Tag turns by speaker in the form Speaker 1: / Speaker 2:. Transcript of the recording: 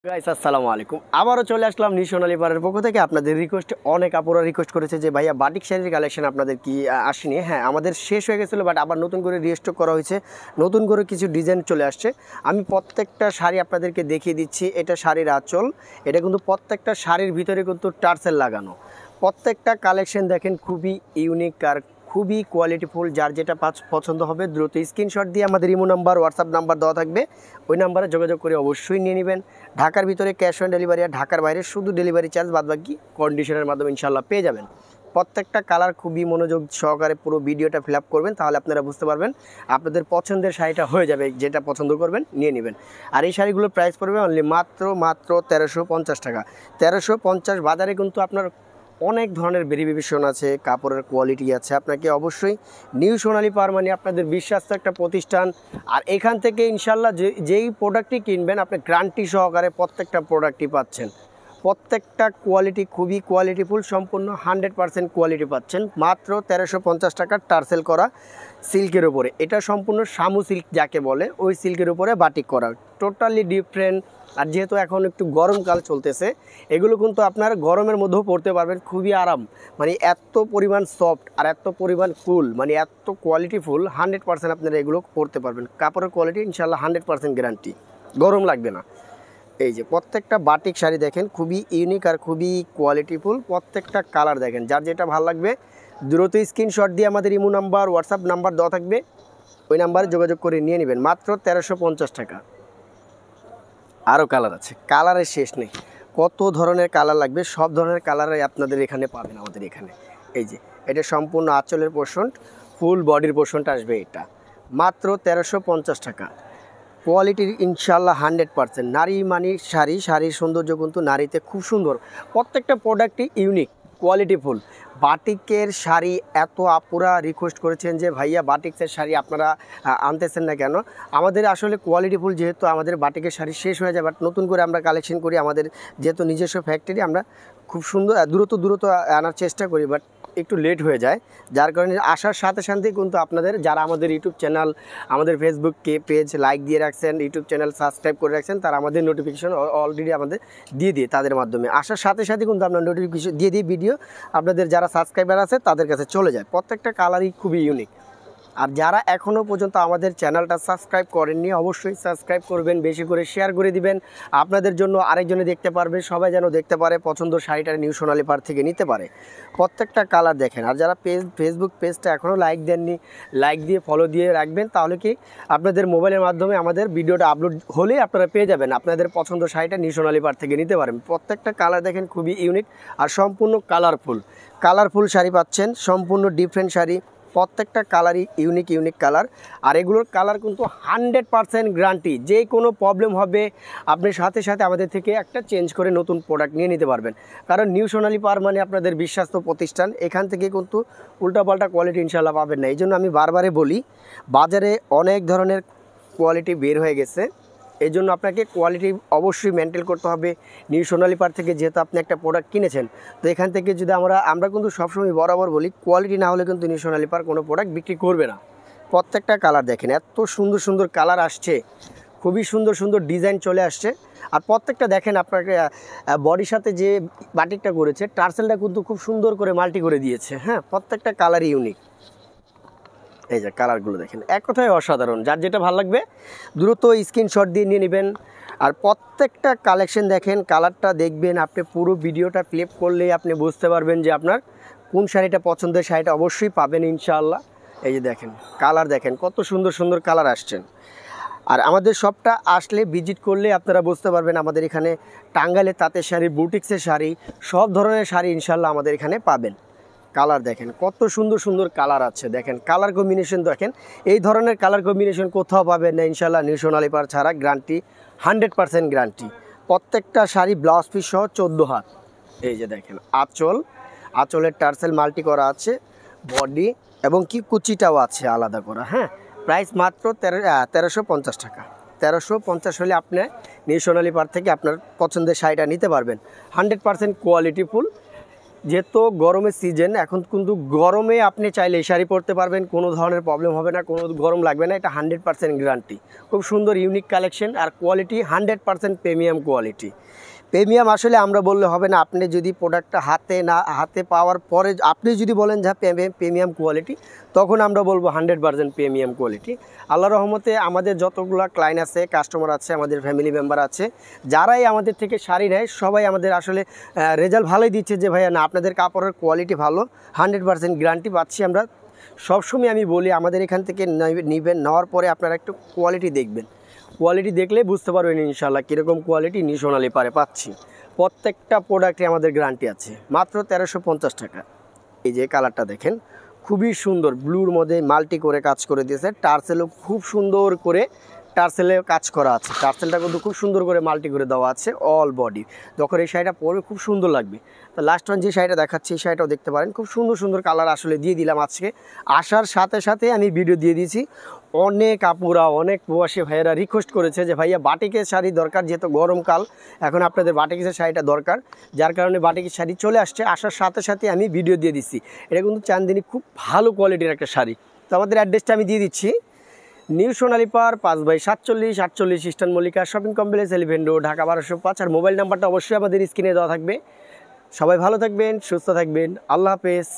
Speaker 1: Guys আসসালামু আলাইকুম আবারও চলে আসলাম নিউ সোনালী পাড়ের পক্ষ থেকে আপনাদের রিকোয়েস্টে অনেক আপুরা রিকোয়েস্ট করেছে যে ভাইয়া বাটিক শাড়ির কালেকশন আপনাদের কি আসেনি। হ্যাঁ, আমাদের শেষ হয়ে গেছিলো, বাট আবার নতুন করে রিস্টক করা হয়েছে, নতুন করে কিছু ডিজাইন চলে আসছে। আমি প্রত্যেকটা শাড়ি আপনাদেরকে দেখিয়ে দিচ্ছি। এটা শাড়ির আঁচল, এটা কিন্তু প্রত্যেকটা শাড়ির ভিতরে কিন্তু টার্সেল লাগানো। প্রত্যেকটা কালেকশন দেখেন খুবই ইউনিক আর খুবই কোয়ালিটিফুল। যার যেটা পছন্দ হবে দ্রুত স্ক্রিনশট দিয়ে আমাদের ইমো নাম্বার, হোয়াটসঅ্যাপ নাম্বার দেওয়া থাকবে, ওই নাম্বারে যোগাযোগ করে অবশ্যই নিয়ে নেবেন। ঢাকার ভিতরে ক্যাশ অন ডেলিভারি, আর ঢাকার বাইরে শুধু ডেলিভারি চার্জ, বাদবাকি কন্ডিশনের মাধ্যমে ইনশাল্লাহ পেয়ে যাবেন। প্রত্যেকটা কালার খুবই মনোযোগ সহকারে পুরো ভিডিওটা ফিল আপ করবেন, তাহলে আপনারা বুঝতে পারবেন আপনাদের পছন্দের শাড়িটা হয়ে যাবে। যেটা পছন্দ করবেন নিয়ে নেবেন। আর এই শাড়িগুলোর প্রাইস পড়বে অনলি মাত্র 1350 টাকা। 1350 বাজারে কিন্তু আপনার অনেক ধরনের ভেরিফিকেশন আছে, কাপড়ের কোয়ালিটি আছে। আপনাকে অবশ্যই নিউ সোনালী পাড় মানে আপনাদের বিশ্বাস্ত একটা প্রতিষ্ঠান। আর এখান থেকে ইনশাল্লাহ যেই প্রোডাক্টই কিনবেন আপনি গ্যারান্টি সহকারে প্রত্যেকটা প্রোডাক্টই পাচ্ছেন। প্রত্যেকটা কোয়ালিটি খুবই কোয়ালিটিফুল, সম্পূর্ণ 100% কোয়ালিটি পাচ্ছেন মাত্র 1350 টাকার টার্সেল করা সিল্কের উপরে। এটা সম্পূর্ণ শামু সিল্ক যাকে বলে, ওই সিল্কের উপরে বাটিক করা, টোটালি ডিফারেন্ট। আর যেহেতু এখন একটু গরমকাল চলতেছে, এগুলো কিন্তু আপনার গরমের মধ্যেও পরতে পারবেন, খুবই আরাম। মানে এত পরিমাণ সফট আর এত পরিমাণ কুল, মানে এত কোয়ালিটিফুল, 100% আপনারা এগুলো পরতে পারবেন। কাপড়ের কোয়ালিটি ইনশাল্লাহ 100% গ্যারান্টি, গরম লাগবে না। এই যে প্রত্যেকটা বাটিক শাড়ি দেখেন খুবই ইউনিক আর খুবই কোয়ালিটিফুল। প্রত্যেকটা কালার দেখেন, যার যেটা ভালো লাগবে দ্রুত স্ক্রিনশট দিয়ে আমাদের ইমো নাম্বার, হোয়াটসঅ্যাপ নাম্বার দেওয়া থাকবে, ওই নাম্বারে যোগাযোগ করে নিয়ে নেবেন মাত্র 1350 টাকা। আরও কালার আছে, কালারের শেষ নেই। কত ধরনের কালার লাগবে সব ধরনের কালারই আপনাদের এখানে পাবেন আমাদের এখানে। এই যে এটা সম্পূর্ণ আঁচলের পোর্শন, ফুল বডির পোর্শনটা আসবে এটা মাত্র 1350 টাকা। কোয়ালিটির ইনশাল্লাহ 100%। নারী মানে শাড়ির সৌন্দর্য কিন্তু নারীতে খুব সুন্দর। প্রত্যেকটা প্রোডাক্টই ইউনিক, কোয়ালিটিফুল। বাটিকের শাড়ি এত আপুরা রিকোয়েস্ট করেছেন যে ভাইয়া বাটিকের শাড়ি আপনারা আনতেছেন না কেন। আমাদের আসলে কোয়ালিটিফুল, যেহেতু আমাদের বাটিকের শাড়ি শেষ হয়ে যায়, বাট নতুন করে আমরা কালেকশন করি। আমাদের যেহেতু নিজস্ব ফ্যাক্টরি, আমরা খুব সুন্দর দ্রুত আনার চেষ্টা করি, বাট একটু লেট হয়ে যায়। যার কারণে আসার সাথে সাথেই কিন্তু আপনাদের যারা আমাদের ইউটিউব চ্যানেল, আমাদের ফেসবুক পেজ লাইক দিয়ে রাখছেন, ইউটিউব চ্যানেল সাবস্ক্রাইব করে রাখছেন, তারা আমাদের নোটিফিকেশন অলরেডি আমাদের দিয়ে তাদের মাধ্যমে আসার সাথে সাথে কিন্তু আমরা নোটিফিকেশন দিয়ে দিই। ভিডিও আপনাদের যারা সাবস্ক্রাইবার আছে তাদের কাছে চলে যায়। প্রত্যেকটা কালারই খুবই ইউনিক। আর যারা এখনও পর্যন্ত আমাদের চ্যানেলটা সাবস্ক্রাইব করেননি অবশ্যই সাবস্ক্রাইব করবেন, বেশি করে শেয়ার করে দিবেন। আপনাদের জন্য আরেকজনে দেখতে পারবে, সবাই যেন দেখতে পারে, পছন্দ শাড়িটা নিউ সোনালী পাড় থেকে নিতে পারে। প্রত্যেকটা কালার দেখেন। আর যারা ফেসবুক পেজটা এখনও লাইক দেননি, লাইক দিয়ে ফলো দিয়ে রাখবেন, তাহলে কি আপনাদের মোবাইলের মাধ্যমে আমাদের ভিডিওটা আপলোড হলেই আপনারা পেয়ে যাবেন, আপনাদের পছন্দ শাড়িটা নিউ সোনালী পাড় থেকে নিতে পারেন। প্রত্যেকটা কালার দেখেন খুবই ইউনিক আর সম্পূর্ণ কালারফুল শাড়ি পাচ্ছেন, সম্পূর্ণ ডিফারেন্ট শাড়ি। প্রত্যেকটা কালারই ইউনিক কালার। আর এগুলোর কালার কিন্তু 100% গ্যারান্টি। যে কোনো প্রবলেম হবে আপনি সাথে সাথে আমাদের থেকে একটা চেঞ্জ করে নতুন প্রোডাক্ট নিয়ে নিতে পারবেন। কারণ নিউ সোনালী পাড় মানে আপনাদের বিশ্বাস্ত প্রতিষ্ঠান, এখান থেকে কিন্তু উল্টাপাল্টা কোয়ালিটি ইনশাল্লাহ পাবেন না। এই জন্য আমি বারবারে বলি, বাজারে অনেক ধরনের কোয়ালিটি বের হয়ে গেছে, এই জন্য আপনাকে কোয়ালিটি অবশ্যই মেনটেন করতে হবে। নিউ সোনালী পাড় থেকে যেহেতু আপনি একটা প্রোডাক্ট কিনেছেন, তো এখান থেকে যদি আমরা কিন্তু সবসময় বরাবর বলি, কোয়ালিটি না হলে কিন্তু নিউ সোনালী পাড় কোনো প্রোডাক্ট বিক্রি করবে না। প্রত্যেকটা কালার দেখেন, এত সুন্দর কালার আসছে, খুবই সুন্দর ডিজাইন চলে আসছে। আর প্রত্যেকটা দেখেন আপনাকে বডির সাথে যে বাটিকটা করেছে, টার্সেলটা কিন্তু খুব সুন্দর করে মাল্টি করে দিয়েছে। হ্যাঁ, প্রত্যেকটা কালারই ইউনিক। এই যে কালারগুলো দেখেন, এক কথায় অসাধারণ। যার যেটা ভালো লাগবে দ্রুত স্ক্রিনশট দিয়ে নিয়ে নেবেন। আর প্রত্যেকটা কালেকশন দেখেন, কালারটা দেখবেন, আপনি পুরো ভিডিওটা প্লে করলেই আপনি বুঝতে পারবেন যে আপনার কোন শাড়িটা পছন্দের, শাড়িটা অবশ্যই পাবেন ইনশাআল্লাহ। এই যে দেখেন কালার দেখেন, কত সুন্দর কালার আসছেন। আর আমাদের শপটা আসলে ভিজিট করলে আপনারা বুঝতে পারবেন আমাদের এখানে টাঙ্গাইলের তাঁতের শাড়ি, বুটিক্সের শাড়ি, সব ধরনের শাড়ি ইনশাআল্লাহ আমাদের এখানে পাবেন। কালার দেখেন কত সুন্দর কালার আছে, দেখেন কালার কম্বিনেশন দেখেন। এই ধরনের কালার কম্বিনেশন কোথাও পাবেন না ইনশাআল্লাহ নিউ সোনালী পাড় ছাড়া, গ্যারান্টি 100% গ্যারান্টি। প্রত্যেকটা শাড়ি ব্লাউজ পিস সহ 14 হাত। এই যে দেখেন আঁচলের টার্সেল মাল্টি করা আছে, বডি এবং কি কুচিটাও আছে আলাদা করা। হ্যাঁ, প্রাইস মাত্র 1350 টাকা। 1350 হলে আপনি নিউ সোনালী পাড় থেকে আপনার পছন্দের শাড়িটা নিতে পারবেন। 100% কোয়ালিটিফুল, যেহেতু গরমের সিজন, এখন কিন্তু গরমে আপনি চাইলে এই শাড়ি পরতে পারবেন, কোনো ধরনের প্রবলেম হবে না, কোনো গরম লাগবে না। এটা 100% গ্যারান্টি। খুব সুন্দর ইউনিক কালেকশন, আর কোয়ালিটি 100% প্রিমিয়াম কোয়ালিটি। প্রিমিয়াম আসলে আমরা বললে হবে না, আপনি যদি প্রোডাক্টটা হাতে পাওয়ার পরে আপনি যদি বলেন যা প্রিমিয়াম কোয়ালিটি, তখন আমরা বলবো 100% প্রিমিয়াম কোয়ালিটি। আল্লাহর রহমতে আমাদের যতগুলো ক্লায়েন্ট আছে, কাস্টমার আছে, আমাদের ফ্যামিলি মেম্বার আছে, যারাই আমাদের থেকে শাড়ি নেয় সবাই আমাদের আসলে রেজাল্ট ভালোই দিচ্ছে যে ভাইয়া না, আপনাদের কাপড়ের কোয়ালিটি ভালো, 100% গ্যারান্টি পাচ্ছি আমরা। সবসময় আমি বলি আমাদের এখান থেকে নেবেন, নেওয়ার পরে আপনারা একটু কোয়ালিটি দেখবেন, কোয়ালিটি দেখলে বুঝতে পারবেন ইনশাল্লাহ কীরকম কোয়ালিটি সোনালী পারে পাচ্ছি। প্রত্যেকটা প্রোডাক্টে আমাদের গ্যারান্টি আছে। মাত্র 1350 টাকা। এই যে কালারটা দেখেন, খুবই সুন্দর, ব্লুর মধ্যে মাল্টি করে কাজ করে দিয়েছে, টার্সেলও খুব সুন্দর করে টার্সেলে কাজ করা আছে। টার্সেলটা কিন্তু খুব সুন্দর করে মাল্টি করে দেওয়া আছে অল বডি। যখন এই শাড়িটা পরবে খুব সুন্দর লাগবে। তো লাস্ট ওয়ান যে শাড়িটা দেখাচ্ছি, এই শাড়িটাও দেখতে পারেন, খুব সুন্দর সুন্দর কালার আসলে দিয়ে দিলাম আজকে। আসার সাথে সাথে আমি ভিডিও দিয়ে দিয়েছি। অনেক আপুরা, অনেক প্রবাসী ভাইয়েরা রিকোয়েস্ট করেছে যে ভাইয়া বাটিকের শাড়ি দরকার, যেহেতু গরমকাল এখন আপনাদের বাটিকের শাড়িটা দরকার, যার কারণে বাটিকের শাড়ি চলে আসছে। আসার সাথে সাথে আমি ভিডিও দিয়ে দিচ্ছি। এটা কিন্তু চান্দিনী খুব ভালো কোয়ালিটির একটা শাড়ি। তো আমাদের অ্যাড্রেসটা আমি দিয়ে দিচ্ছি, নিউ সোনালী পার 5/47 eastern Mallika shopping complex, eleven road, Dhaka 1205। আর মোবাইল নাম্বারটা অবশ্যই আমাদের স্ক্রিনে দেওয়া থাকবে। সবাই ভালো থাকবেন, সুস্থ থাকবেন, আল্লাহ হাফেজ।